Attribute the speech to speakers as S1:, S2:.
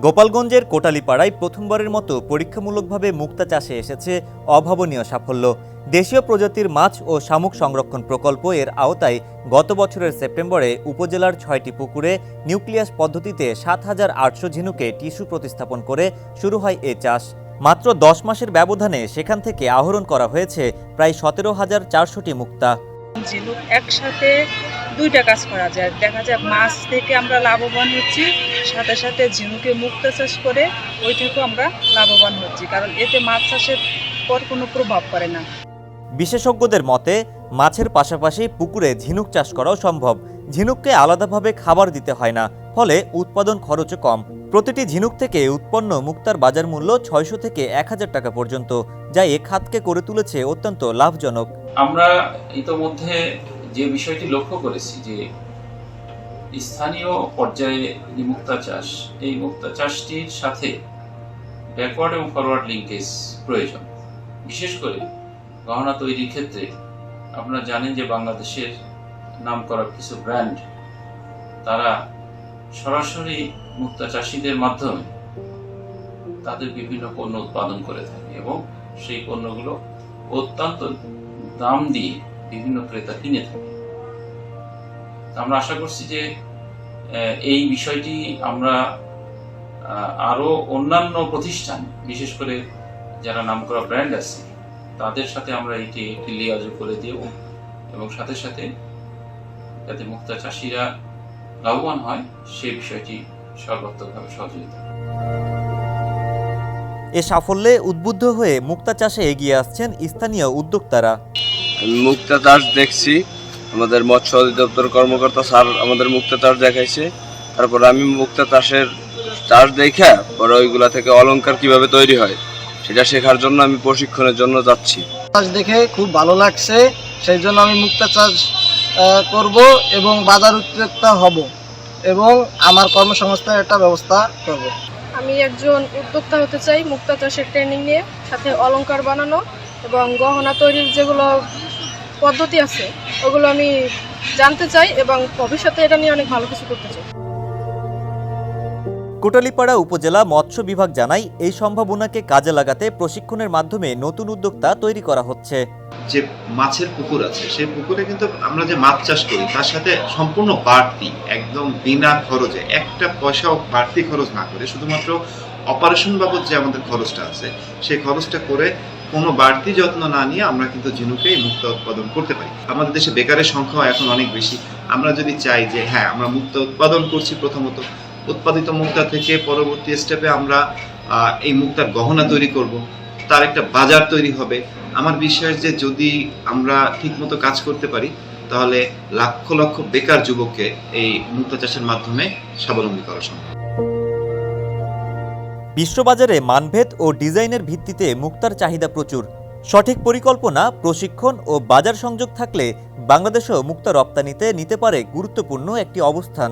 S1: গোপালগঞ্জের কোটালীপাড়ায় প্রথমবারের মতো পরীক্ষামূলকভাবে মুক্তা চাষে এসেছে অভাবনীয় সাফল্য। দেশীয় প্রজাতির মাছ ও শামুক সংরক্ষণ প্রকল্প এর আওতায় গত বছরের সেপ্টেম্বরে উপজেলার ৬টি পুকুরে নিউক্লিয়াস পদ্ধতিতে ৭,৮০০ ঝিনুকে টিস্যু প্রতিস্থাপন করে শুরু হয় এ চাষ। মাত্র ১০ মাসের ব্যবধানে সেখান থেকে আহরণ করা হয়েছে প্রায় ১৭,৪০০টি মুক্তা।
S2: ঝিনুক একসাথে দুইটা কাজ করা যায়, দেখা যায় মাছ থেকে আমরা লাভবান হচ্ছি, সাথে সাথে ঝিনুকে মুক্তা চাষ করে ওই থেকেও আমরা লাভবান হচ্ছি, কারণ এতে মাছ চাষের পর কোনো প্রভাব পড়ে না।
S1: বিশেষজ্ঞদের মতে মাছের পাশাপাশি পুকুরে ঝিনুক চাষ করাও সম্ভব। ঝিনুককে আলাদাভাবে খাবার দিতে হয় না, ফলে উৎপাদন খরচও কম। প্রতিটি ঝিনুক থেকে উৎপন্ন মুক্তার বাজার মূল্য ৬০০ থেকে ১,০০০ টাকা পর্যন্ত, যা এ খাতকে করে তুলেছে অত্যন্ত লাভজনক।
S3: আমরা ইতোমধ্যে যে বিষয়টি লক্ষ্য করেছি যে স্থানীয় পর্যায়ে যে মুক্তা চাষ, এই মুক্তা চাষটির সাথে ব্যাকওয়ার্ড এবং ফরওয়ার্ড লিঙ্কেজ প্রয়োজন। বিশেষ করে গহনা তৈরির ক্ষেত্রে আপনারা জানেন যে বাংলাদেশের নামকরা কিছু ব্র্যান্ড তারা সরাসরি মুক্তা চাষীদের মাধ্যমে তাদের বিভিন্ন পণ্য উৎপাদন করে থাকে এবং সেই পণ্যগুলো অত্যন্ত দাম দিয়ে বিভিন্ন ক্রেতা কিনে থাকে। আমরা আশা করছি যে এই বিষয়টি আমরা আরো অন্যান্য প্রতিষ্ঠান, বিশেষ করে যারা নামকরা ব্র্যান্ড আছে তাদের সাথে আমরা এটি একটি লিয়াজও করে দেব এবং সাথে সাথে যাতে মুক্তা চাষিরা লাভবান হয় সেই বিষয়টি সর্বাত্মকভাবে সহযোগিতা।
S1: এ সাফল্যে উদ্বুদ্ধ হয়ে মুক্তা চাষে এগিয়ে আসছেন স্থানীয় উদ্যোক্তারা।
S4: আমি মুক্তা চাষ দেখছি, আমাদের মৎস্য অধিদপ্তর কর্মকর্তা স্যার আমাদের মুক্তা চাষ দেখাইছে। তারপর আমি মুক্তা চাষ দেখা পরে ওইগুলা থেকে অলংকার কিভাবে তৈরি হয় সেটা শেখার জন্য আমি প্রশিক্ষণের জন্য যাচ্ছি।
S5: চাষ দেখে খুব ভালো লাগছে, সেই জন্য আমি মুক্তা চাষ করব এবং বাজার উদ্যোক্তা হব এবং আমার কর্মসংস্থানের একটা ব্যবস্থা করব।
S6: আমি একজন উদ্যোক্তা হতে চাই মুক্তা চাষের ট্রেনিং নিয়ে, সাথে অলংকার বানানো এবং গহনা তৈরির যেগুলো পদ্ধতি আছে ওগুলো আমি জানতে চাই এবং ভবিষ্যতে এটা নিয়ে অনেক ভালো কিছু করতে চাই।
S1: কোটালীপাড়া উপজেলা মৎস্য বিভাগ জানায়, এই সম্ভাবনাকে কাজে লাগাতে প্রশিক্ষণের মাধ্যমে নতুন উদ্যোক্তা তৈরি করা হচ্ছে।
S7: যে মাছের পুকুর আছে সেই পুকুরে কিন্তু আমরা যে মাছ চাষ করি তার সাথে সম্পূর্ণ বাড়তি, একদম বিনা খরচে, একটা পয়সাও বাড়তি খরচ না করে শুধুমাত্র অপারেশন বাবদ যে আমাদের খরচটা আছে সেই খরচটা করে কোনো বাড়তি যত্ন না নিয়ে আমরা কিন্তু ঝিনুকেই মুক্তা উৎপাদন করতে পারি। আমাদের দেশে বেকারের সংখ্যা এখন অনেক বেশি। আমরা যদি চাই যে হ্যাঁ আমরা মুক্তা উৎপাদন করছি, প্রথমত উৎপাদিত মুক্তা থেকে পরবর্তী স্টেপে আমরা এই মুক্তার গহনা তৈরি করব, তার একটা বাজার তৈরি হবে। আমার বিশ্বাস যে যদি আমরা ঠিকমতো কাজ করতে পারি তাহলে লক্ষ লক্ষ বেকার যুবককে এই মুক্তা চাষের মাধ্যমে স্বাবলম্বী করা সম্ভব।
S1: বিশ্ববাজারে মানভেদ ও ডিজাইনের ভিত্তিতে মুক্তার চাহিদা প্রচুর। সঠিক পরিকল্পনা, প্রশিক্ষণ ও বাজার সংযোগ থাকলে বাংলাদেশও মুক্তা রপ্তানিতে নিতে পারে গুরুত্বপূর্ণ একটি অবস্থান।